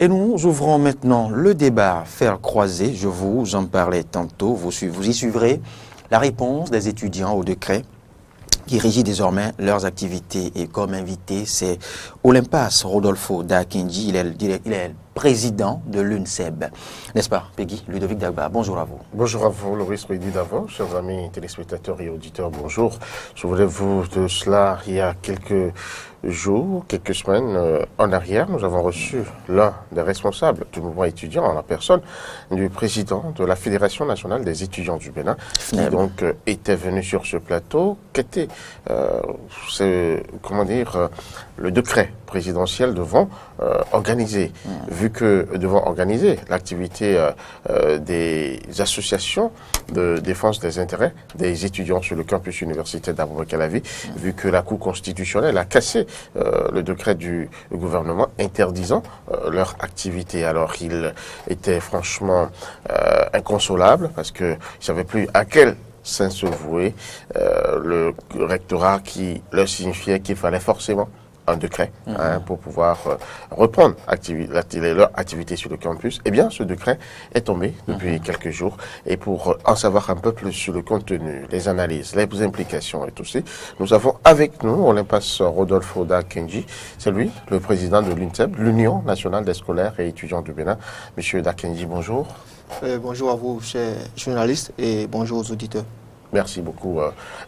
Et nous ouvrons maintenant le débat fer croisé. Je vous en parlais tantôt. Vous y suivrez la réponse des étudiants au décret qui régit désormais leurs activités. Et comme invité, c'est Olympas Rodolfo Dakinji. Il est président de l'UNSEB. N'est-ce pas, Peggy Ludovic Dagba? Bonjour à vous. Bonjour à vous, Loris Rudy Davant, chers amis téléspectateurs et auditeurs, bonjour. Souvenez-vous de cela, il y a quelques jours, quelques semaines en arrière, nous avons reçu l'un des responsables du mouvement étudiant en la personne du président de la Fédération nationale des étudiants du Bénin, qui donc était venu sur ce plateau, qu'était le décret présidentiel devant organiser, vu que devant organiser l'activité des associations de défense des intérêts des étudiants sur le campus universitaire d'Abou-Bakar-Lavi, vu que la Cour constitutionnelle a cassé le décret du gouvernement interdisant leur activité. Alors il était franchement inconsolable parce que je savais plus à quel saint se vouer, le rectorat qui leur signifiait qu'il fallait forcément un décret pour pouvoir reprendre leur activité sur le campus. Eh bien, ce décret est tombé depuis quelques jours. Et pour en savoir un peu plus sur le contenu, les analyses, les implications et tout ça, nous avons avec nous Olympas Rodolfo Dakinji. C'est lui, le président de l'UNSEB, l'Union nationale des scolaires et étudiants du Bénin. Monsieur Dakinji, bonjour. Bonjour à vous, chers journalistes, et bonjour aux auditeurs. Merci beaucoup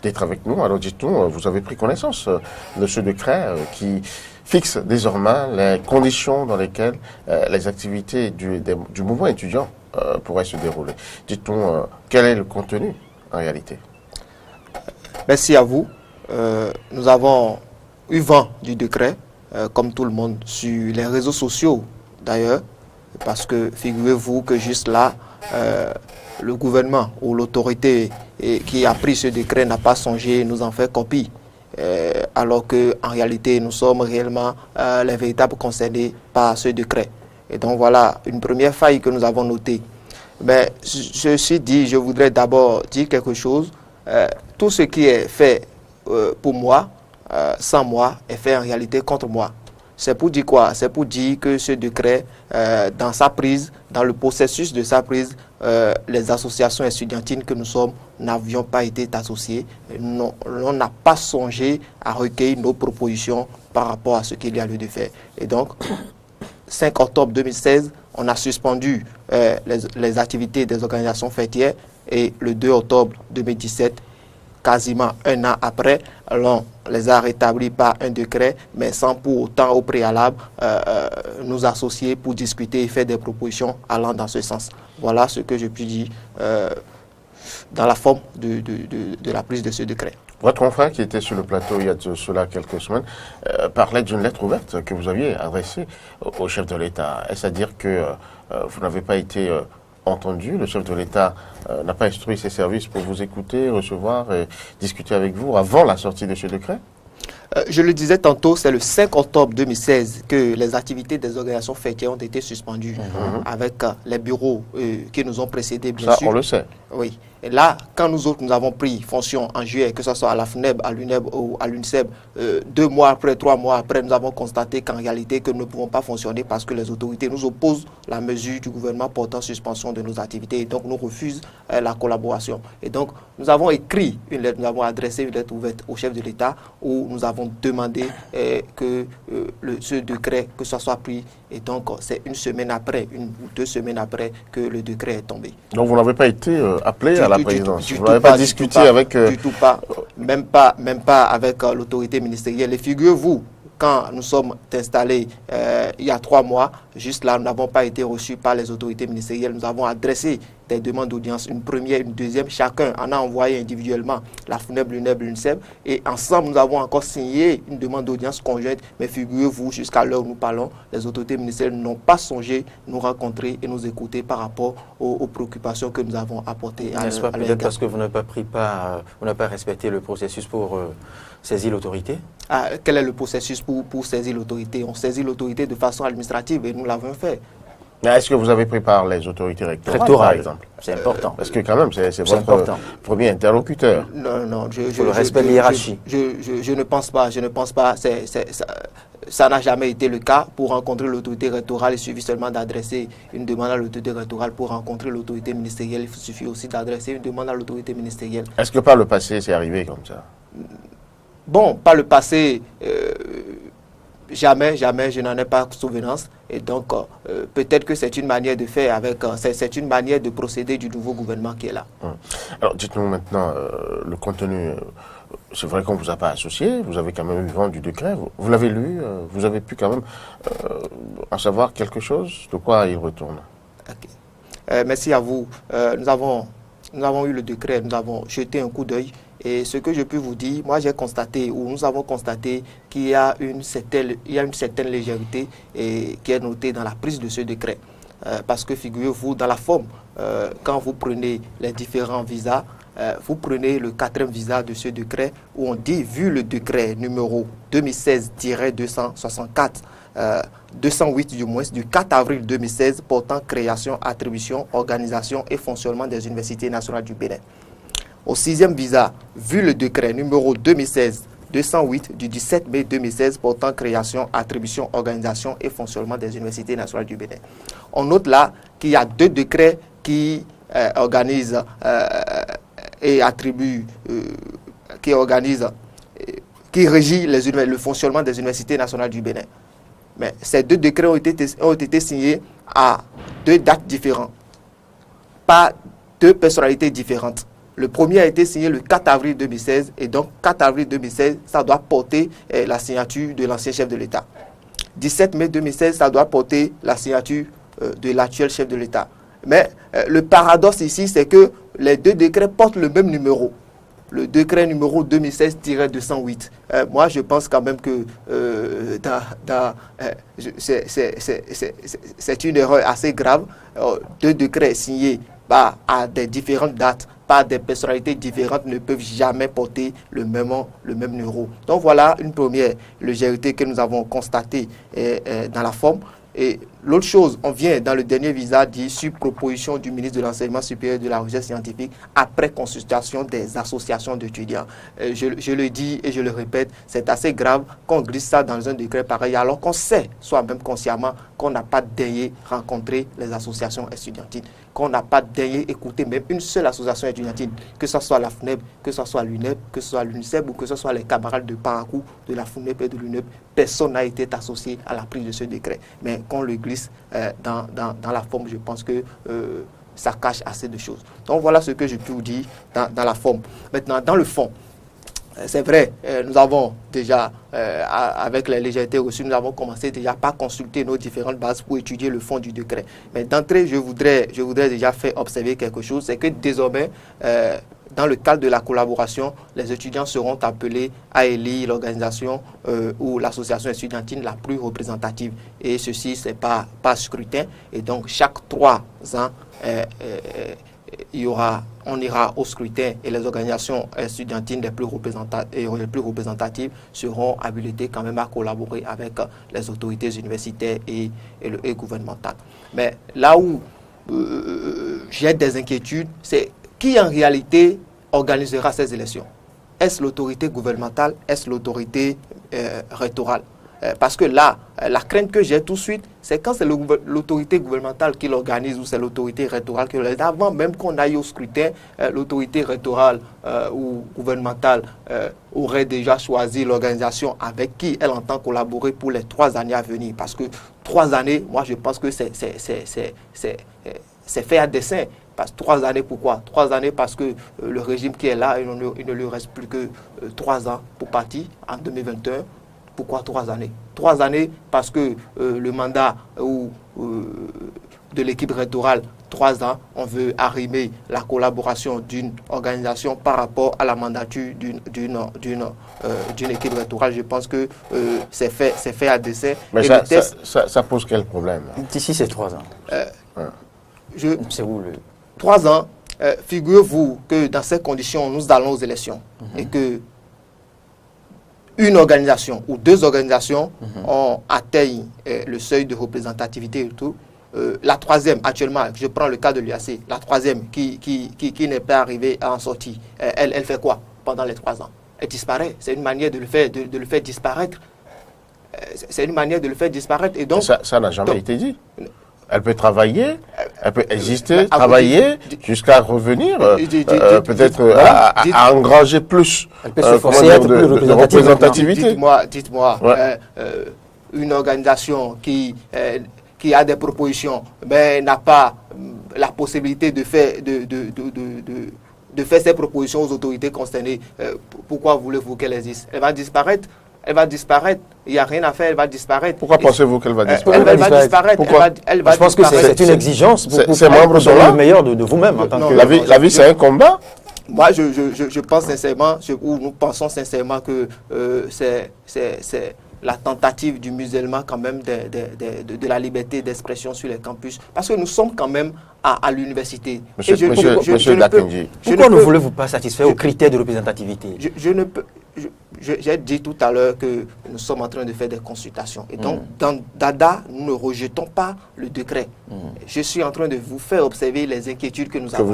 d'être avec nous. Alors dites-nous, vous avez pris connaissance de ce décret qui fixe désormais les conditions dans lesquelles les activités du mouvement étudiant pourraient se dérouler. Dites-nous, quel est le contenu en réalité? Merci à vous. Nous avons eu vent du décret, comme tout le monde, sur les réseaux sociaux d'ailleurs, parce que figurez-vous que juste là, le gouvernement ou l'autorité qui a pris ce décret n'a pas songé nous en faire copie, alors qu'en réalité nous sommes réellement les véritables concernés par ce décret. Et donc voilà une première faille que nous avons notée. Mais ceci dit, je voudrais d'abord dire quelque chose. Tout ce qui est fait pour moi, sans moi, est fait en réalité contre moi. C'est pour dire quoi? C'est pour dire que ce décret, dans sa prise, dans le processus de sa prise, les associations étudiantines que nous sommes n'avions pas été associées. On n'a pas songé à recueillir nos propositions par rapport à ce qu'il y a lieu de faire. Et donc, 5 octobre 2016, on a suspendu les activités des organisations fêtières, et le 2 octobre 2017, quasiment un an après, on les a rétablis par un décret, mais sans pour autant au préalable nous associer pour discuter et faire des propositions allant dans ce sens. Voilà ce que je puis dire dans la forme de la prise de ce décret. Votre confrère qui était sur le plateau il y a de cela quelques semaines parlait d'une lettre ouverte que vous aviez adressée au chef de l'État. Est-ce à dire que vous n'avez pas été entendu, le chef de l'État n'a pas instruit ses services pour vous écouter, recevoir et discuter avec vous avant la sortie de ce décret? Je le disais tantôt, c'est le 5 octobre 2016 que les activités des organisations fêtières ont été suspendues avec les bureaux qui nous ont précédés, bien sûr. Ça, on le sait. Oui. Et là, quand nous autres, nous avons pris fonction en juillet, que ce soit à la FNEB, à l'UNEB ou à l'UNSEB, 2 mois après, 3 mois après, nous avons constaté qu'en réalité, que nous ne pouvons pas fonctionner parce que les autorités nous opposent la mesure du gouvernement portant suspension de nos activités, et donc nous refusent la collaboration. Et donc, nous avons écrit une lettre, nous avons adressé une lettre ouverte au chef de l'État où nous avons demandé que ce décret, que ce soit pris. Et donc, c'est 1 semaine après, 1 ou 2 semaines après que le décret est tombé. Donc, vous n'avez pas été appelé à la présidence? Vous n'avez pas discuté avec... Du tout pas. Même pas avec l'autorité ministérielle. Et figurez-vous, quand nous sommes installés il y a 3 mois, juste là, nous n'avons pas été reçus par les autorités ministérielles. Nous avons adressé des demandes d'audience, une première, une deuxième. Chacun en a envoyé individuellement la FNEB, l'UNEB, l'UNSEB. Et ensemble, nous avons encore signé une demande d'audience conjointe. Mais figurez-vous, jusqu'à l'heure où nous parlons, les autorités ministérielles n'ont pas songé nous rencontrer et nous écouter par rapport aux préoccupations que nous avons apportées. N'est-ce pas peut-être parce que vous n'avez pas respecté le processus pour saisir l'autorité? Quel est le processus pour saisir l'autorité? On saisit l'autorité de façon administrative et nous l'avons fait. Est-ce que vous avez pris par les autorités rectorales, par Rectorale, exemple? c'est important. Parce que quand même, c'est votre important. premier interlocuteur. Non, Pour le respect de l'hiérarchie. Je ne pense pas, ça n'a jamais été le cas. Pour rencontrer l'autorité rectorale, il suffit seulement d'adresser une demande à l'autorité rectorale. Pour rencontrer l'autorité ministérielle, il suffit aussi d'adresser une demande à l'autorité ministérielle. Est-ce que par le passé, c'est arrivé comme ça? Bon, par le passé, jamais, je n'en ai pas souvenance. Et donc, peut-être que c'est une manière de faire c'est une manière de procéder du nouveau gouvernement qui est là. Alors, dites-nous maintenant le contenu. C'est vrai qu'on ne vous a pas associé, vous avez quand même eu vent du décret, vous l'avez lu, vous avez pu quand même en savoir quelque chose, de quoi il retourne. Okay. Merci à vous. Nous avons eu le décret, nous avons jeté un coup d'œil. Et ce que je peux vous dire, moi j'ai constaté, ou nous avons constaté qu'il y a une certaine légèreté qui est notée dans la prise de ce décret. Parce que figurez-vous, dans la forme, quand vous prenez les différents visas, vous prenez le 4e visa de ce décret où on dit, vu le décret numéro 2016-264, 208 du moins, du 4 avril 2016 portant création, attribution, organisation et fonctionnement des universités nationales du Bénin. Au 6e visa, vu le décret numéro 2016-208 du 17 mai 2016 portant création, attribution, organisation et fonctionnement des universités nationales du Bénin. On note là qu'il y a 2 décrets qui organisent et attribuent, qui régit le fonctionnement des universités nationales du Bénin. Mais ces 2 décrets ont été signés à 2 dates différentes, par 2 personnalités différentes. Le premier a été signé le 4 avril 2016 et donc 4 avril 2016, ça doit porter la signature de l'ancien chef de l'État. 17 mai 2016, ça doit porter la signature de l'actuel chef de l'État. Mais le paradoxe ici, c'est que les 2 décrets portent le même numéro. Le décret numéro 2016-208. Moi, je pense quand même que c'est une erreur assez grave. 2 décrets signés à des différentes dates, par des personnalités différentes, ne peuvent jamais porter le même numéro. Donc voilà une première légèreté que nous avons constatée dans la forme. Et l'autre chose, on vient dans le dernier visa dit sur proposition du ministre de l'Enseignement supérieur et de la Recherche scientifique après consultation des associations d'étudiants. Je le dis et je le répète, c'est assez grave qu'on glisse ça dans un décret pareil alors qu'on sait, soi-même consciemment, qu'on n'a pas daigné rencontrer les associations estudiantines, qu'on n'a pas daigné écouter même une seule association étudiantine, que ce soit la FUNEP, que ce soit l'UNEP, que ce soit l'UNICEF ou que ce soit les camarades de parcours de la FUNEP et de l'UNEP. Personne n'a été associé à la prise de ce décret. Mais qu'on le glisse dans la forme, je pense que ça cache assez de choses. Donc voilà ce que je peux vous dire dans la forme. Maintenant, dans le fond, c'est vrai, nous avons déjà, avec les légèretés reçues, nous avons commencé déjà par consulter nos différentes bases pour étudier le fond du décret. Mais d'entrée, je voudrais déjà faire observer quelque chose, c'est que désormais, dans le cadre de la collaboration, les étudiants seront appelés à élire l'organisation ou l'association estudiantine la plus représentative. Et ceci, c'est pas scrutin. Et donc, chaque 3 ans, on ira au scrutin et les organisations estudiantines les plus représentatives seront habilitées quand même à collaborer avec les autorités universitaires et gouvernementales. Mais là où j'ai des inquiétudes, c'est qui en réalité organisera ces élections? Est-ce l'autorité gouvernementale? Est-ce l'autorité rectorale? Parce que là, la crainte que j'ai tout de suite, c'est quand c'est l'autorité gouvernementale qui l'organise ou c'est l'autorité rectorale qui l'organise. Avant même qu'on aille au scrutin, l'autorité rectorale ou gouvernementale aurait déjà choisi l'organisation avec qui elle entend collaborer pour les 3 années à venir. Parce que 3 années, moi je pense que c'est fait à dessein. Parce que 3 années, pourquoi? 3 années parce que le régime qui est là, il ne lui reste plus que 3 ans pour partir en 2021. Pourquoi 3 années? 3 années parce que le mandat de l'équipe rectorale, 3 ans, on veut arrimer la collaboration d'une organisation par rapport à la mandature d'une équipe rectorale. Je pense que c'est fait à dessein. Mais ça pose quel problème? D'ici ces 3 ans. C'est où le... 3 ans, figurez-vous que dans ces conditions, nous allons aux élections et que une organisation ou 2 organisations ont atteint le seuil de représentativité et tout. la troisième, actuellement, je prends le cas de l'UAC, la troisième qui n'est pas arrivée à en sortir, elle fait quoi pendant les 3 ans? Elle disparaît. C'est une manière de le faire disparaître. C'est une manière de le faire disparaître. Et donc, ça n'a jamais été dit. Elle peut travailler, elle peut exister, travailler, jusqu'à revenir, peut-être à engranger plus de représentativité. Dites-moi, une organisation qui a des propositions, mais n'a pas la possibilité de faire ses propositions aux autorités concernées. Pourquoi voulez-vous qu'elle existe? Elle va disparaître. Elle va disparaître. Il n'y a rien à faire, elle va disparaître. Pourquoi pensez-vous qu'elle va disparaître? Elle va disparaître. Pourquoi? Je pense que c'est une exigence pour le meilleur de vous-même en tant que... La vie, c'est un combat. Moi, je pense sincèrement, ou nous pensons sincèrement que c'est la tentative du musellement quand même de la liberté d'expression sur les campus. Parce que nous sommes quand même à l'université. Monsieur Dakenji, pourquoi ne voulez-vous pas satisfaire aux critères de représentativité? J'ai dit tout à l'heure que nous sommes en train de faire des consultations. Et donc, dans Dada, nous ne rejetons pas le décret. Je suis en train de vous faire observer les inquiétudes que nous avons.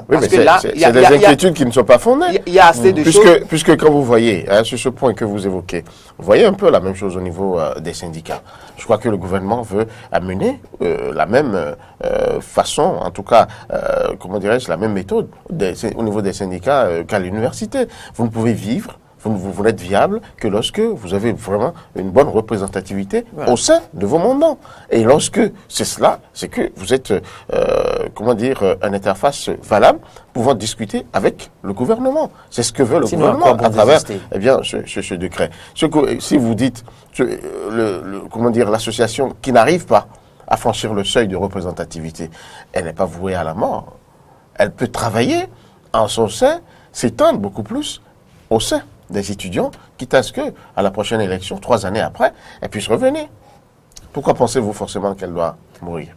Oui, mais c'est des inquiétudes qui ne sont pas fondées. Il y a assez de choses. Puisque quand vous voyez, sur ce point que vous évoquez, vous voyez un peu la même chose au niveau des syndicats. Je crois que le gouvernement veut amener la même façon, en tout cas, comment dirais-je, la même méthode au niveau des syndicats qu'à l'université. Vous ne pouvez vivre, vous n'êtes viable que lorsque vous avez vraiment une bonne représentativité au sein de vos mandants. Et lorsque c'est cela, c'est que vous êtes, un interface valable pouvant discuter avec le gouvernement. C'est ce que veut le gouvernement à travers ce décret. Si vous dites, l'association qui n'arrive pas à franchir le seuil de représentativité, elle n'est pas vouée à la mort. Elle peut travailler en son sein, s'étendre beaucoup plus au sein des étudiants, quitte à ce que, à la prochaine élection, 3 années après, elle puisse revenir. Pourquoi pensez-vous forcément qu'elle doit mourir?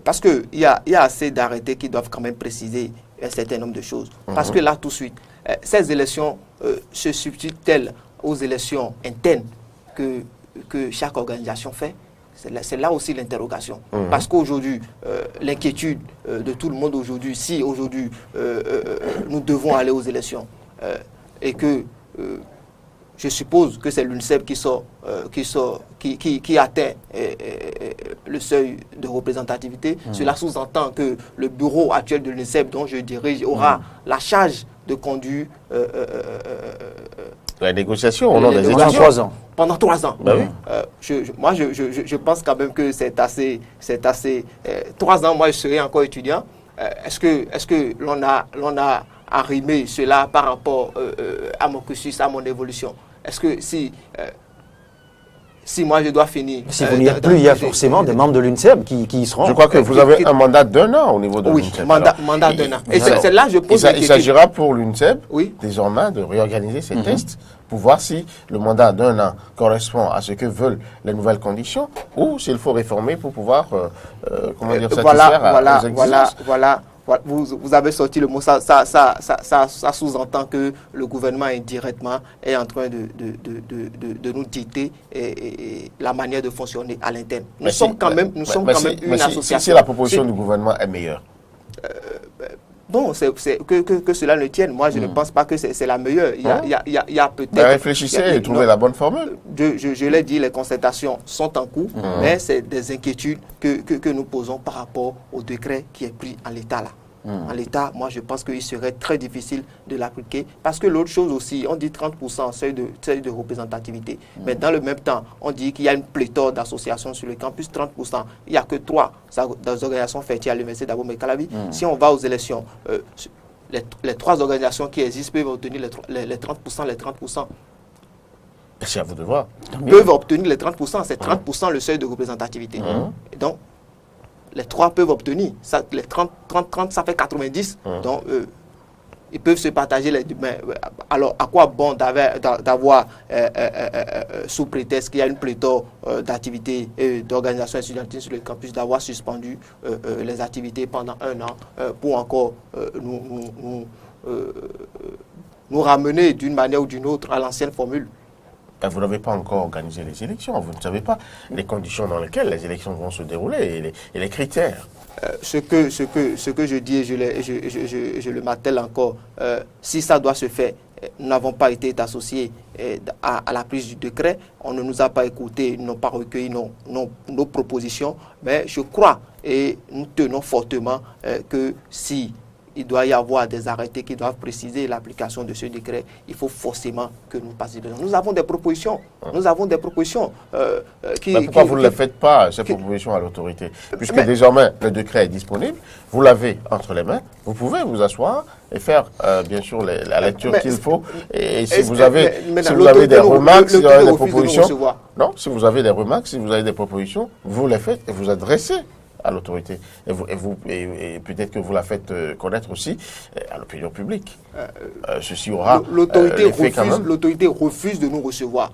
Parce qu'il y a assez d'arrêtés qui doivent quand même préciser un certain nombre de choses. Parce que là, tout de suite, ces élections se substituent-elles aux élections internes que chaque organisation fait? C'est là aussi l'interrogation. Parce qu'aujourd'hui, l'inquiétude de tout le monde aujourd'hui, si aujourd'hui nous devons aller aux élections et que je suppose que c'est l'UNICEF qui atteint le seuil de représentativité, cela sous-entend que le bureau actuel de l'UNICEF dont je dirige aura la charge de conduire la négociation au nom des étudiants. Pendant 3 ans. Pendant 3 ans. Ben oui. Je pense quand même que c'est assez 3 ans, moi je serai encore étudiant. Est-ce que l'on a arrimé cela par rapport à mon cursus, à mon évolution? Est-ce que si moi je dois finir... Si vous n'y êtes plus, il y a forcément des membres de l'UNICEF qui y seront. Je crois que vous avez un mandat d'1 an au niveau de l'UNICEF. Oui, mandat d'1 an. Et c'est là je pose il s'agira pour l'UNICEF désormais de réorganiser ses tests pour voir si le mandat d'1 an correspond à ce que veulent les nouvelles conditions ou s'il faut réformer pour pouvoir satisfaire aux exigences. Voilà. Vous avez sorti le mot, ça sous-entend que le gouvernement indirectement est en train de nous dicter la manière de fonctionner à l'interne. Nous sommes quand même une association. Si la proposition du gouvernement est meilleure. Bon, que cela ne tienne. Moi, je ne pense pas que c'est la meilleure. Il y a peut-être... réfléchissez et trouvez la bonne formule. Je l'ai dit, les concertations sont en cours, mais c'est des inquiétudes que nous posons par rapport au décret qui est pris en l'état là. En l'état, moi, je pense qu'il serait très difficile de l'appliquer. Parce que l'autre chose aussi, on dit 30% seuil de représentativité. Mais dans le même temps, on dit qu'il y a une pléthore d'associations sur le campus, 30%. Il n'y a que 3 organisations fêtières à l'université d'Abomey Calavi. Si on va aux élections, les 3 organisations qui existent peuvent obtenir les 30%. C'est à vous de voir. Peuvent obtenir les 30%. C'est 30% le seuil de représentativité. Et donc, les 3 peuvent obtenir. Ça, les 30, ça fait 90. Donc, ils peuvent se partager les... Mais, alors, à quoi bon d'avoir, sous prétexte qu'il y a une pléthore d'activités et d'organisations étudiantines sur le campus, d'avoir suspendu les activités pendant 1 an pour encore nous ramener d'une manière ou d'une autre à l'ancienne formule? Ben, vous n'avez pas encore organisé les élections. Vous ne savez pas les conditions dans lesquelles les élections vont se dérouler et les critères. Ce que je dis, et je le martèle encore, si ça doit se faire, nous n'avons pas été associés à la prise du décret, on ne nous a pas écoutés, ils n'ont pas recueilli nos propositions, mais je crois et nous tenons fortement que si il doit y avoir des arrêtés qui doivent préciser l'application de ce décret, il faut forcément que nous passions dedans. Nous avons des propositions. Nous avons des propositions. Pourquoi vous ne les faites pas, ces propositions à l'autorité? Puisque désormais, le décret est disponible, vous l'avez entre les mains, vous pouvez vous asseoir et faire, bien sûr, la lecture qu'il faut. Et si vous avez des remarques, si vous avez des propositions, non, si vous avez des remarques, si vous avez des propositions, vous les faites et vous adressez à l'autorité. Et peut-être que vous la faites connaître aussi à l'opinion publique. Ceci aura l'effet quand même. L'autorité refuse de nous recevoir.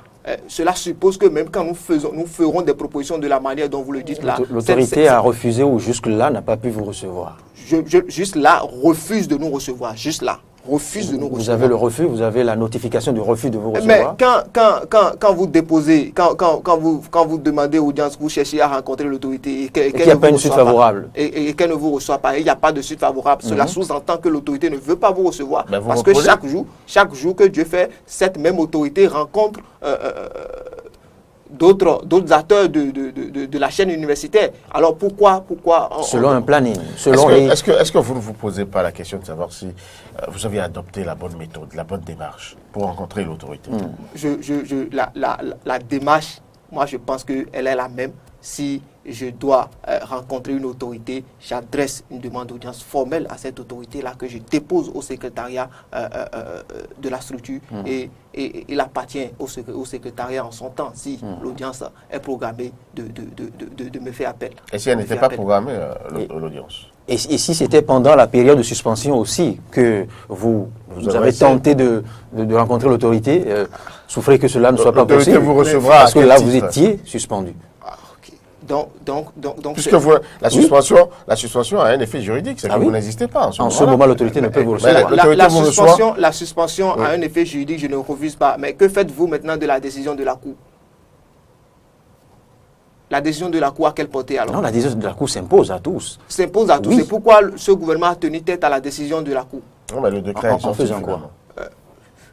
Cela suppose que même quand nous ferons des propositions de la manière dont vous le dites là. L'autorité a refusé ou jusque-là n'a pas pu vous recevoir. Juste là, refuse de nous recevoir. Juste là. Refuse de nous recevoir. Vous avez le refus, vous avez la notification du refus de vous recevoir. Mais quand vous déposez, quand vous demandez audience, vous cherchez à rencontrer l'autorité et qu'il n'y a pas une suite favorable. Et qu'elle ne vous reçoit pas, il n'y a pas de suite favorable. Cela sous-entend que l'autorité ne veut pas vous recevoir. Ben vous parce reprenez. que chaque jour que Dieu fait, cette même autorité rencontre d'autres acteurs de la chaîne universitaire. Alors pourquoi selon un planning. Est-ce que vous ne vous posez pas la question de savoir si vous avez adopté la bonne méthode, la bonne démarche pour rencontrer l'autorité? La démarche, moi je pense qu'elle est la même. Si je dois rencontrer une autorité, j'adresse une demande d'audience formelle à cette autorité-là que je dépose au secrétariat de la structure et il appartient au secrétariat en son temps, si l'audience est programmée, de me faire appel. Et si elle n'était pas programmée, l'audience? Et si c'était pendant la période de suspension aussi que vous avez tenté de rencontrer l'autorité, souffrez que cela ne soit pas possible, vous recevra parce que là vous étiez suspendu. Puisque la suspension a un effet juridique, c'est que vous n'existez pas. En ce moment, l'autorité ne peut vous recevoir. La suspension a un effet juridique, je ne refuse pas. Mais que faites-vous maintenant de la décision de la Cour? La décision de la Cour, à quelle portée alors? Non, la décision de la Cour s'impose à tous. S'impose à tous. Oui. C'est pourquoi ce gouvernement a tenu tête à la décision de la Cour. Non, mais le décret en faisant quoi?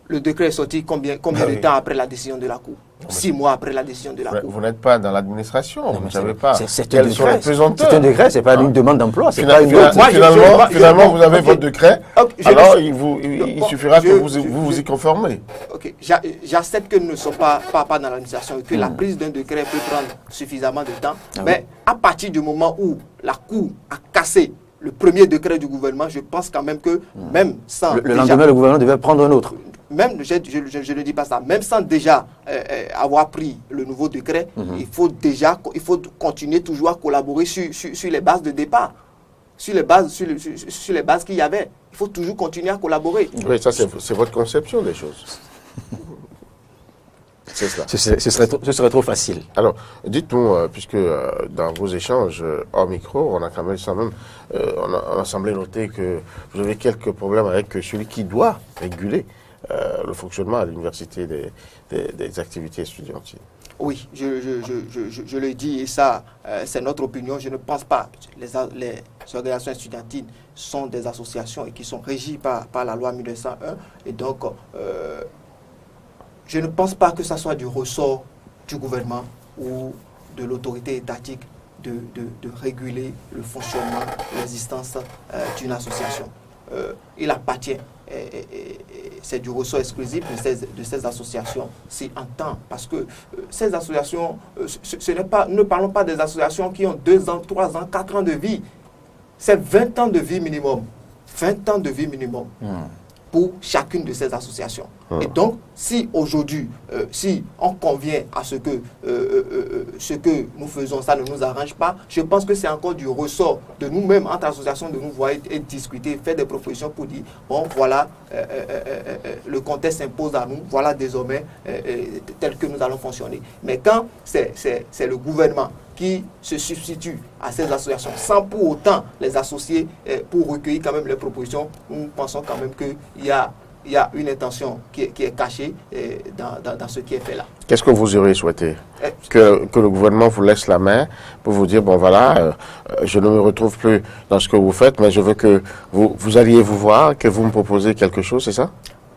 Le décret est sorti combien de temps après la décision de la Cour? 6 mois après la décision de la Cour. Vous n'êtes pas dans l'administration, vous ne savez pas c'est quels sont les pesanteurs. C'est un décret, ce n'est pas une demande d'emploi. Finalement, vous avez votre décret, alors il suffira que vous y conformez. Ok, j'accepte que nous ne sommes pas dans l'administration et que la prise d'un décret peut prendre suffisamment de temps. Mais à partir du moment où la Cour a cassé le premier décret du gouvernement, je pense quand même que même sans... Le lendemain, le gouvernement devait prendre un autre. Même, je ne dis pas ça, même sans déjà avoir pris le nouveau décret, il faut continuer toujours à collaborer sur les bases de départ, sur les bases qu'il y avait. Il faut toujours continuer à collaborer. Oui, ça c'est votre conception des choses. C'est cela. Ce serait trop facile. Alors, dites-nous, puisque dans vos échanges hors micro, on a quand même, on a semblé noter que vous avez quelques problèmes avec celui qui doit réguler le fonctionnement à l'université des activités estudiantines. Oui, je le dis et ça, c'est notre opinion. Je ne pense pas. Les organisations estudiantines sont des associations et qui sont régies par la loi 1901. Et donc, je ne pense pas que ça soit du ressort du gouvernement ou de l'autorité étatique de réguler le fonctionnement, l'existence d'une association. Il appartient, c'est du ressort exclusif de ces associations, c'est en temps, parce que ces associations, ne parlons pas des associations qui ont 2 ans, 3 ans, 4 ans de vie, c'est 20 ans de vie minimum, 20 ans de vie minimum. Pour chacune de ces associations. Et donc, si aujourd'hui, si on convient à ce que nous faisons, ça ne nous arrange pas, je pense que c'est encore du ressort de nous-mêmes, entre associations, de nous voir et discuter, faire des propositions pour dire, bon, voilà, le contexte s'impose à nous, voilà désormais tel que nous allons fonctionner. Mais quand c'est le gouvernement qui se substitue à ces associations sans pour autant les associer pour recueillir quand même les propositions, nous pensons quand même qu'il y a il y a une intention qui est cachée dans ce qui est fait là. Qu'est-ce que vous auriez souhaité? Que le gouvernement vous laisse la main pour vous dire, bon voilà, je ne me retrouve plus dans ce que vous faites, mais je veux que vous alliez vous voir, que vous me proposez quelque chose, c'est ça?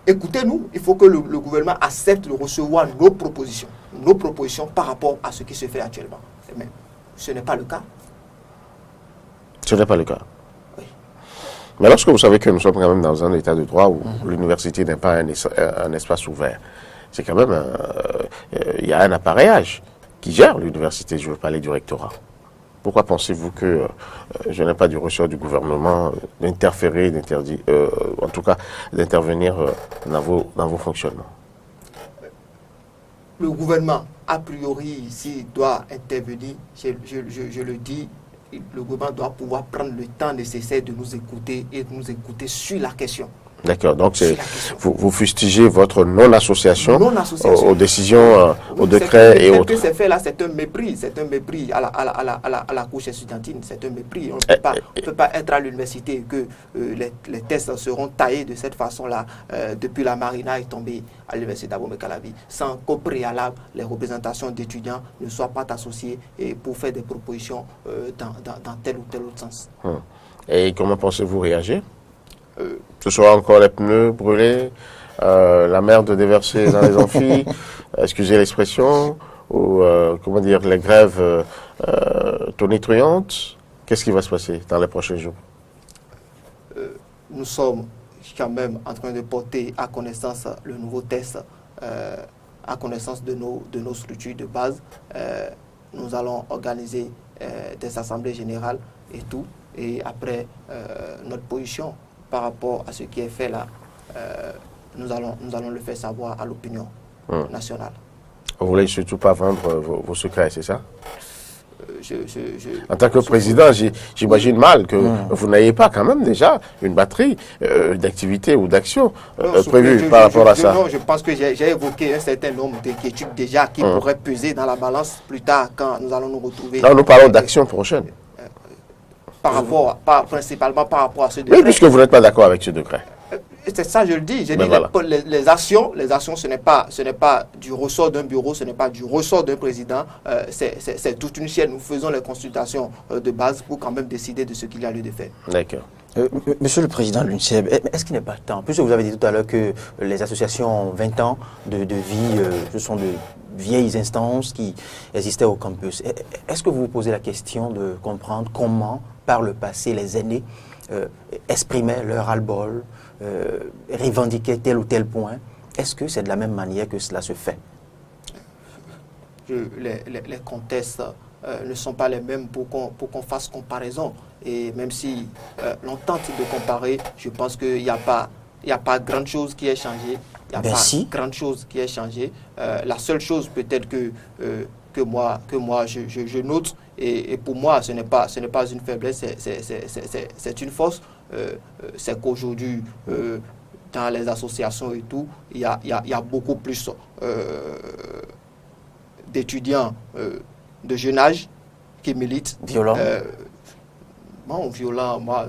Écoutez-nous, il faut que le gouvernement accepte de recevoir nos propositions par rapport à ce qui se fait actuellement. Mais ce n'est pas le cas. Ce n'est pas le cas. Oui. Mais lorsque vous savez que nous sommes quand même dans un état de droit où l'université n'est pas un espace ouvert, c'est quand même, il y a un appareillage qui gère l'université, je veux parler du rectorat. Pourquoi pensez-vous que je n'ai pas du ressort du gouvernement d'interférer, d'interdire, en tout cas d'intervenir dans vos fonctionnements? Le gouvernement, a priori, s'il doit intervenir, je le dis, le gouvernement doit pouvoir prendre le temps nécessaire de nous écouter et de nous écouter sur la question. D'accord, donc vous fustigez votre non-association aux décisions, aux décrets et autres. Ce que c'est fait là, c'est un mépris à la couche estudiantine, c'est un mépris. On ne peut pas être à l'université et que les tests seront taillés de cette façon-là depuis la marina est tombée à l'université d'Abomey-Calavi, sans qu'au préalable, les représentations d'étudiants ne soient pas associées et pour faire des propositions dans tel ou tel autre sens. Et comment pensez-vous réagir? Ce soir encore les pneus brûlés, la merde déversée dans les amphis, excusez l'expression, ou comment dire, les grèves tonitruantes. Qu'est-ce qui va se passer dans les prochains jours? Nous sommes quand même en train de porter à connaissance le nouveau test, à connaissance de nos structures de base. Nous allons organiser des assemblées générales et tout, et après notre position par rapport à ce qui est fait là, nous allons le faire savoir à l'opinion nationale. Vous ne voulez surtout pas vendre vos secrets, c'est ça? En tant que je président, j'imagine mal que vous n'ayez pas quand même déjà une batterie d'activités ou d'actions prévues par rapport à ça. Non, je pense que j'ai évoqué un certain nombre d'inquiétudes déjà qui pourraient peser dans la balance plus tard quand nous allons nous retrouver. Non, nous parlons d'actions prochaines. Principalement par rapport à ce décret. Oui, puisque vous n'êtes pas d'accord avec ce décret. C'est ça, je le dis. J'ai dit voilà. les actions, ce n'est pas du ressort d'un bureau, ce n'est pas du ressort d'un président. C'est toute une chaîne. Nous faisons les consultations de base pour quand même décider de ce qu'il y a lieu de faire. D'accord. Monsieur le Président de l'UNICEF, est-ce qu'il n'est pas temps, puisque vous avez dit tout à l'heure que les associations ont 20 ans de vie, ce sont de vieilles instances qui existaient au campus. Est-ce que vous vous posez la question de comprendre comment, par le passé, les aînés exprimaient leur ras-le-bol, revendiquaient tel ou tel point? Est-ce que c'est de la même manière que cela se fait? Les contextes ne sont pas les mêmes pour qu'on fasse comparaison. Et même si l'on tente de comparer, je pense qu'il n'y a pas grande chose qui ait changé. Il n'y a pas grande chose qui ait changé. La seule chose peut-être que moi je note, et pour moi ce n'est pas une faiblesse, c'est une force, c'est qu'aujourd'hui dans les associations et tout, il y a beaucoup plus d'étudiants de jeune âge qui militent. Violents. Bon, violent, moi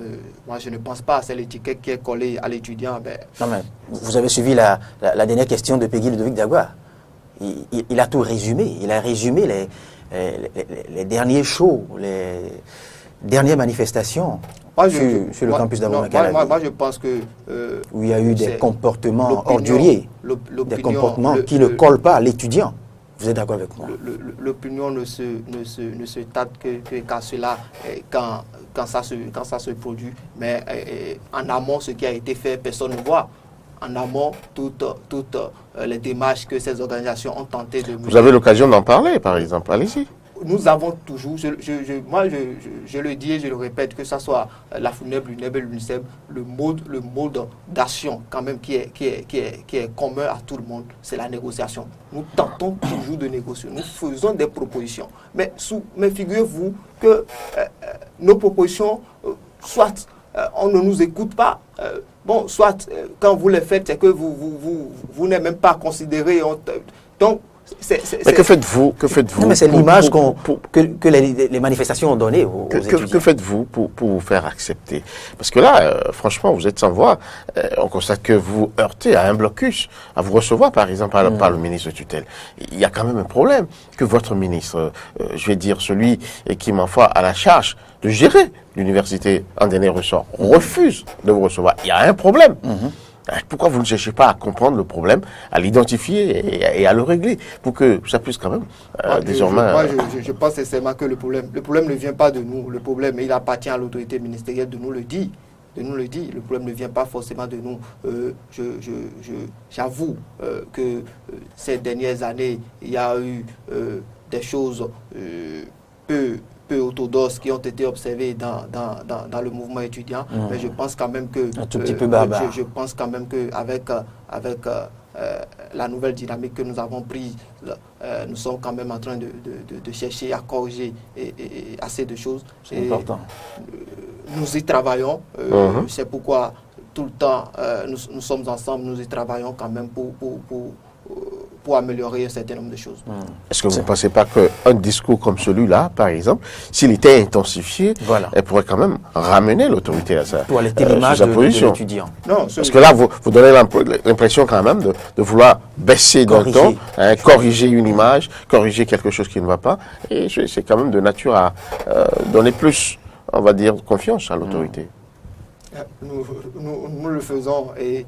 je ne pense pas. C'est l'étiquette qui est collée à l'étudiant. Non, mais vous avez suivi la dernière question de Peggy Ludovic Dagua. Il a tout résumé. Il a résumé les derniers shows, les dernières manifestations sur le campus d'Abomey-Calavi. Moi, je pense que... où il y a eu des comportements orduriers, des comportements qui ne collent pas à l'étudiant. Vous êtes d'accord avec moi? L'opinion ne se tâte qu'à cela quand ça se produit. Mais en amont, ce qui a été fait, personne ne voit. En amont, toutes les démarches que ces organisations ont tenté de mener. Vous avez l'occasion d'en parler, par exemple. Allez-y. Nous avons toujours, moi je le dis et je le répète, que ce soit la FUNEB, l'UNEB et l'UNICEF, le mode d'action quand même qui est commun à tout le monde, c'est la négociation. Nous tentons toujours de négocier, nous faisons des propositions. Mais figurez-vous que nos propositions, soit on ne nous écoute pas, soit quand vous les faites, c'est que vous n'êtes même pas considéré. Donc, Mais que faites-vous Non, mais c'est l'image que les manifestations ont donnée aux étudiants. Que faites-vous pour vous faire accepter? Parce que là, franchement, vous êtes sans voix. On constate que vous heurtez à un blocus, à vous recevoir, par exemple, par le ministre de tutelle. Il y a quand même un problème que votre ministre, je vais dire celui qui, ma foi, a la charge de gérer l'université en dernier ressort, refuse de vous recevoir. Il y a un problème. Pourquoi vous ne cherchez pas à comprendre le problème, à l'identifier et à le régler pour que ça puisse quand même désormais... Je pense sincèrement que le problème ne vient pas de nous. Le problème, il appartient à l'autorité ministérielle de nous le dire. Le problème ne vient pas forcément de nous. J'avoue que ces dernières années, il y a eu des choses peu orthodoxes qui ont été observées dans le mouvement étudiant, mais je pense quand même que un tout petit peu barbare. Je pense quand même que avec la nouvelle dynamique que nous avons prise, nous sommes quand même en train de chercher à corriger et assez de choses. C'est important. Nous y travaillons. C'est pourquoi tout le temps nous sommes ensemble, nous y travaillons quand même pour améliorer un certain nombre de choses. Est-ce que vous ne pensez pas qu'un discours comme celui-là, par exemple, s'il était intensifié, elle pourrait quand même ramener l'autorité à sa position? Pour alerter l'image de l'étudiant. Non, parce que là, vous donnez l'impression quand même de vouloir baisser d'un ton, corriger une image, corriger quelque chose qui ne va pas. Et c'est quand même de nature à donner plus, on va dire, confiance à l'autorité. Nous le faisons et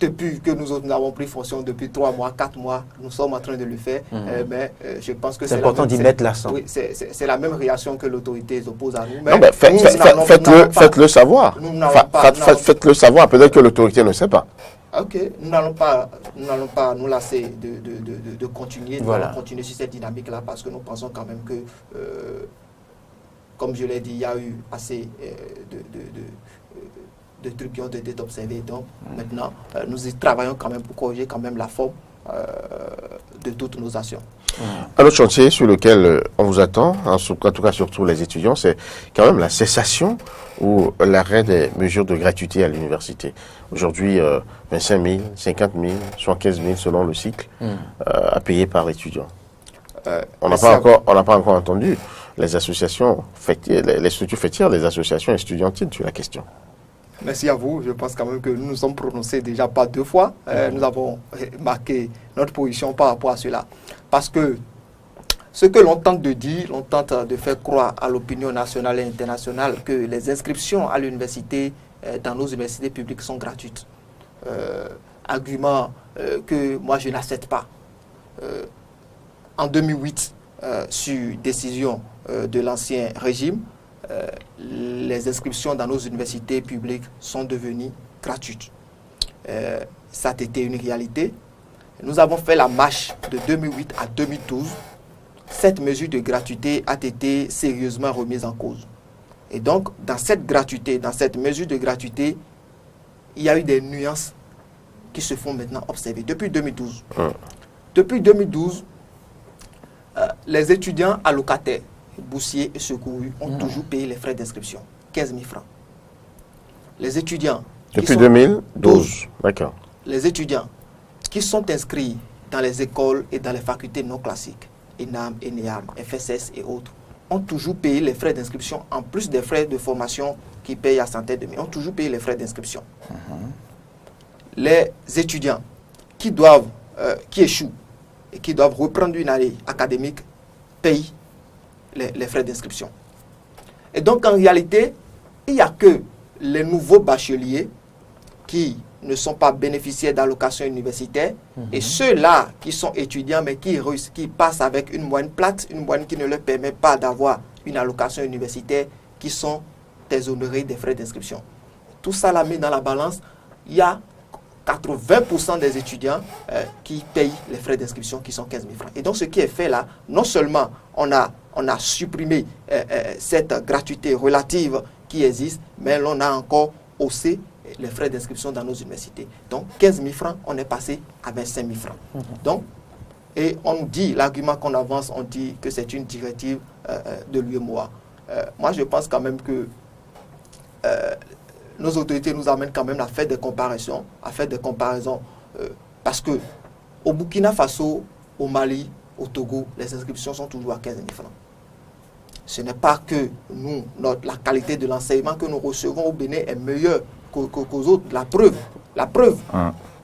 depuis que nous avons pris fonction depuis 3 mois, 4 mois, nous sommes en train de le faire. Mais je pense que c'est important d'y mettre l'accent. Oui, c'est la même réaction que l'autorité oppose à nous. Mais non, mais faites-le savoir. Faites-le savoir. Peut-être que l'autorité ne sait pas. Ok, nous n'allons pas nous lasser de continuer, continuer sur cette dynamique-là parce que nous pensons quand même que, comme je l'ai dit, il y a eu assez de trucs qui ont été observés. Donc maintenant, nous y travaillons quand même pour corriger quand même la forme de toutes nos actions. Un autre chantier sur lequel on vous attend, en tout cas surtout les étudiants, c'est quand même la cessation ou l'arrêt des mesures de gratuité à l'université. Aujourd'hui, 25 000, 50 000, 75 000 selon le cycle, à payer par l'étudiant. On n'a pas encore entendu les associations fêtières, les structures fêtières, les associations estudiantines sur la question. Merci à vous. Je pense quand même que nous nous sommes prononcés déjà pas 2 fois. Nous avons marqué notre position par rapport à cela. Parce que ce que l'on tente de dire, l'on tente de faire croire à l'opinion nationale et internationale que les inscriptions à l'université, dans nos universités publiques, sont gratuites. Argument que moi je n'accepte pas. En 2008, sur décision de l'ancien régime, les inscriptions dans nos universités publiques sont devenues gratuites. Ça a été une réalité. Nous avons fait la marche de 2008 à 2012. Cette mesure de gratuité a été sérieusement remise en cause. Et donc, dans cette gratuité, dans cette mesure de gratuité, il y a eu des nuances qui se font maintenant observer depuis 2012. Depuis 2012, les étudiants allocataires, boursiers et secourus ont toujours payé les frais d'inscription, 15 000 francs. Les étudiants... Depuis 2012, d'accord. Les étudiants qui sont inscrits dans les écoles et dans les facultés non classiques, ENAM, ENEAM, FSS et autres, ont toujours payé les frais d'inscription, en plus des frais de formation qui payent à centaines de milliers, ont toujours payé les frais d'inscription. Les étudiants qui échouent et qui doivent reprendre une année académique payent les frais d'inscription. Et donc, en réalité, il n'y a que les nouveaux bacheliers qui ne sont pas bénéficiaires d'allocations universitaires et ceux-là qui sont étudiants mais qui passent avec une moyenne plate, une moyenne qui ne leur permet pas d'avoir une allocation universitaire, qui sont exonérés des frais d'inscription. Tout ça l'a mis dans la balance. Il y a 80% des étudiants qui payent les frais d'inscription qui sont 15 000 francs. Et donc, ce qui est fait là, non seulement on a supprimé cette gratuité relative qui existe, mais l'on a encore haussé les frais d'inscription dans nos universités. Donc, 15 000 francs, on est passé à 25 000 francs. Donc, et on nous dit, l'argument qu'on avance, on dit que c'est une directive de l'UEMOA. Moi, je pense quand même que nos autorités nous amènent quand même à faire des comparaisons, parce que au Burkina Faso, au Mali, au Togo, les inscriptions sont toujours à 15 000 francs. Ce n'est pas que nous, la qualité de l'enseignement que nous recevons au Bénin est meilleure qu'aux autres. La preuve,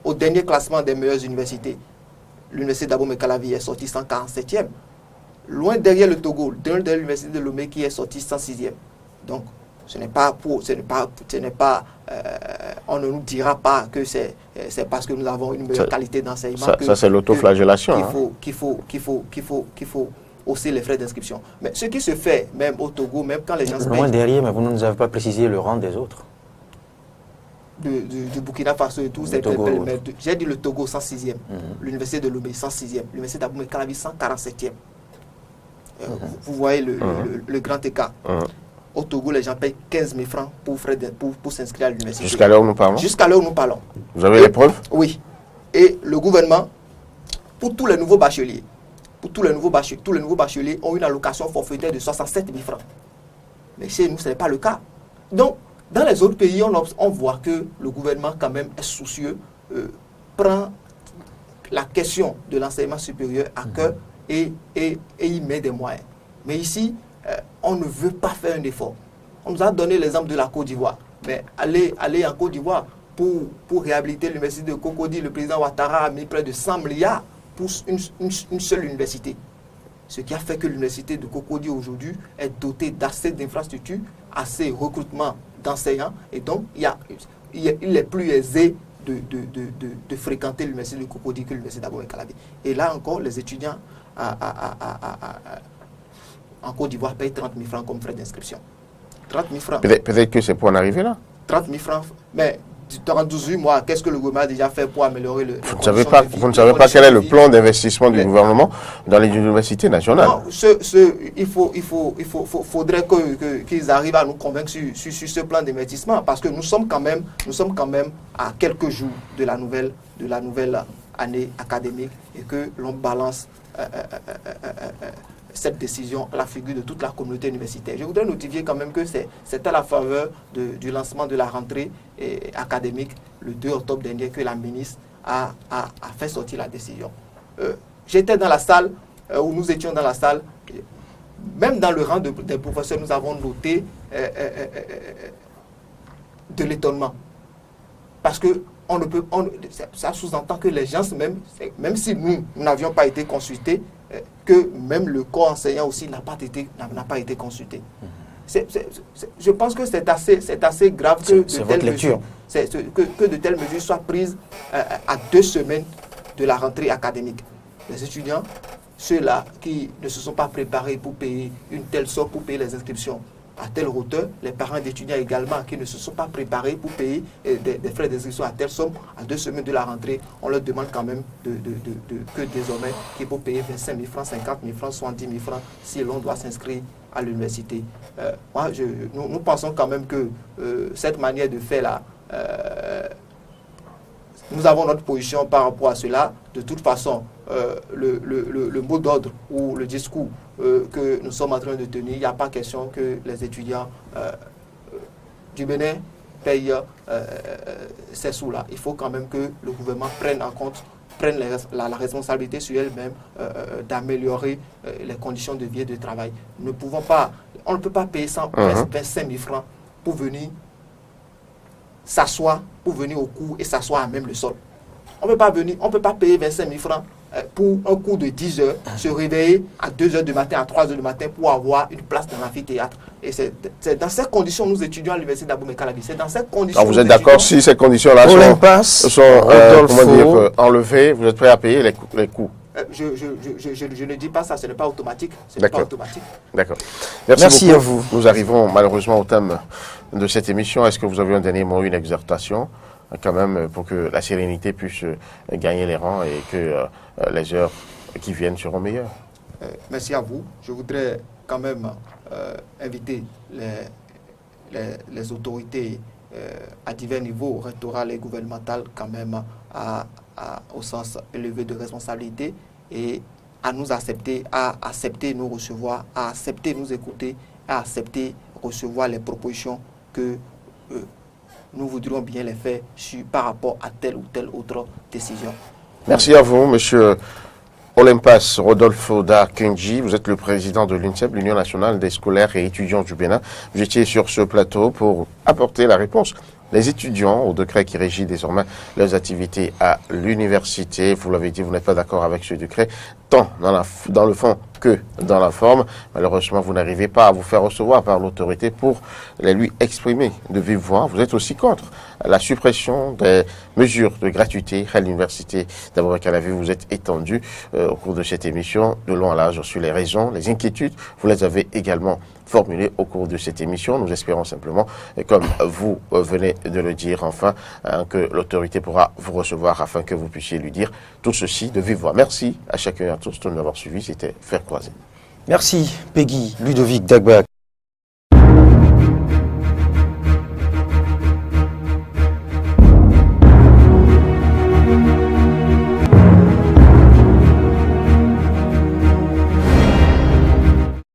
au dernier classement des meilleures universités, l'université d'Abomey-Calavi est sortie 147e. Loin derrière le Togo, derrière l'université de Lomé qui est sortie 106e. Donc, on ne nous dira pas que c'est parce que nous avons une meilleure qualité d'enseignement. Ça c'est l'autoflagellation. Qu'il faut hausser les frais d'inscription. Mais ce qui se fait, même au Togo, même quand les gens se loin derrière, mais vous ne nous avez pas précisé le rang des autres. Du Burkina Faso et tout, j'ai dit le Togo 106e, l'université de Lomé 106e, l'université d'Abomey-Calavi 147e. Vous voyez le grand écart. Au Togo, les gens payent 15 000 francs pour s'inscrire à l'université. Jusqu'à l'heure où nous parlons. Jusqu'à l'heure où nous parlons. Vous avez les preuves? Oui. Et le gouvernement, pour tous les nouveaux bacheliers, tous les nouveaux bacheliers ont une allocation forfaitaire de 67 000 francs. Mais chez nous, ce n'est pas le cas. Donc, dans les autres pays, on voit que le gouvernement, quand même, est soucieux, prend la question de l'enseignement supérieur à cœur et y met des moyens. Mais ici, on ne veut pas faire un effort. On nous a donné l'exemple de la Côte d'Ivoire. Mais aller en Côte d'Ivoire pour réhabiliter l'université de Cocody, le président Ouattara a mis près de 100 milliards pour une seule université. Ce qui a fait que l'université de Cocody aujourd'hui est dotée d'assez d'infrastructures, assez recrutement d'enseignants, et donc il est plus aisé de fréquenter l'université de Cocody que l'université d'Abomey-Calavi. Et là encore, les étudiants en Côte d'Ivoire payent 30 000 francs comme frais d'inscription. 30 000 francs. Peut-être que c'est pour en arriver là. 30 000 francs. Mais dans 18 mois, qu'est-ce que le gouvernement a déjà fait pour améliorer le... Vous ne savez pas quel est le plan d'investissement du gouvernement dans les universités nationales. Non, il faudrait qu'ils arrivent à nous convaincre sur ce plan d'investissement, parce que nous sommes quand même à quelques jours de la nouvelle année académique et que l'on balance cette décision à la figure de toute la communauté universitaire. Je voudrais notifier quand même que c'est à la faveur du lancement de la rentrée académique le 2 octobre dernier que la ministre a fait sortir la décision. J'étais dans la salle, où nous étions dans la salle, même dans le rang des professeurs, nous avons noté de l'étonnement. Parce que ça sous-entend que les gens, même si nous n'avions pas été consultés, que même le corps enseignant aussi n'a pas été consulté. Je pense que c'est assez grave que de telles mesures soient prises à 2 semaines de la rentrée académique. Les étudiants, ceux-là qui ne se sont pas préparés pour payer une telle somme, pour payer les inscriptions à telle hauteur, les parents d'étudiants également qui ne se sont pas préparés pour payer des frais d'inscription à telle somme, à 2 semaines de la rentrée, on leur demande quand même que désormais, qu'il faut payer 25 000 francs, 50 000 francs, 70 000 francs si l'on doit s'inscrire à l'université. Nous pensons quand même que cette manière de faire là, nous avons notre position par rapport à cela. De toute façon, le mot d'ordre ou le discours que nous sommes en train de tenir, il n'y a pas question que les étudiants du Bénin payent ces sous-là. Il faut quand même que le gouvernement prenne la responsabilité sur elle-même d'améliorer les conditions de vie et de travail. On ne peut pas payer 25 000 francs pour venir s'asseoir, pour venir au cours et s'asseoir à même le sol. On ne peut pas payer 25 000 francs pour un cours de 10 heures, se réveiller à 2 heures du matin, à 3 heures du matin pour avoir une place dans l'amphithéâtre. Et c'est dans ces conditions que nous étudions à l'université d'Abomey-Calavi. C'est dans ces conditions. Vous êtes d'accord si ces conditions-là sont enlevées, vous êtes prêt à payer les coûts? Je ne dis pas ça, ce n'est pas automatique. D'accord. Merci à vous. Nous arrivons malheureusement au thème de cette émission. Est-ce que vous avez un dernier mot, une exhortation quand même pour que la sérénité puisse gagner les rangs et que les heures qui viennent seront meilleures? Merci à vous. Je voudrais quand même inviter les autorités à divers niveaux, rectorales et gouvernementales, quand même au sens élevé de responsabilité, et à nous accepter, à accepter nous recevoir, à accepter nous écouter, à accepter recevoir les propositions que nous voudrions bien les faire par rapport à telle ou telle autre décision. Merci à vous, monsieur Olympas Rodolfo Da Kenji, vous êtes le président de l'UNSEB, l'Union nationale des scolaires et étudiants du Bénin. Vous étiez sur ce plateau pour apporter la réponse des étudiants au décret qui régit désormais leurs activités à l'université. Vous l'avez dit, vous n'êtes pas d'accord avec ce décret, tant dans le fond que dans la forme. Malheureusement, vous n'arrivez pas à vous faire recevoir par l'autorité pour les lui exprimer de vive voix. Vous êtes aussi contre la suppression des mesures de gratuité à l'université d'Aboubacar-Lavi. Vous êtes étendu au cours de cette émission de long à large sur les raisons, les inquiétudes. Vous les avez également formulées au cours de cette émission. Nous espérons simplement, comme vous venez de le dire enfin, que l'autorité pourra vous recevoir afin que vous puissiez lui dire tout ceci de vive voix. Merci à chacun et à tous de nous avoir suivis. C'était Faire Croiser. Merci Peggy Ludovic Dagba.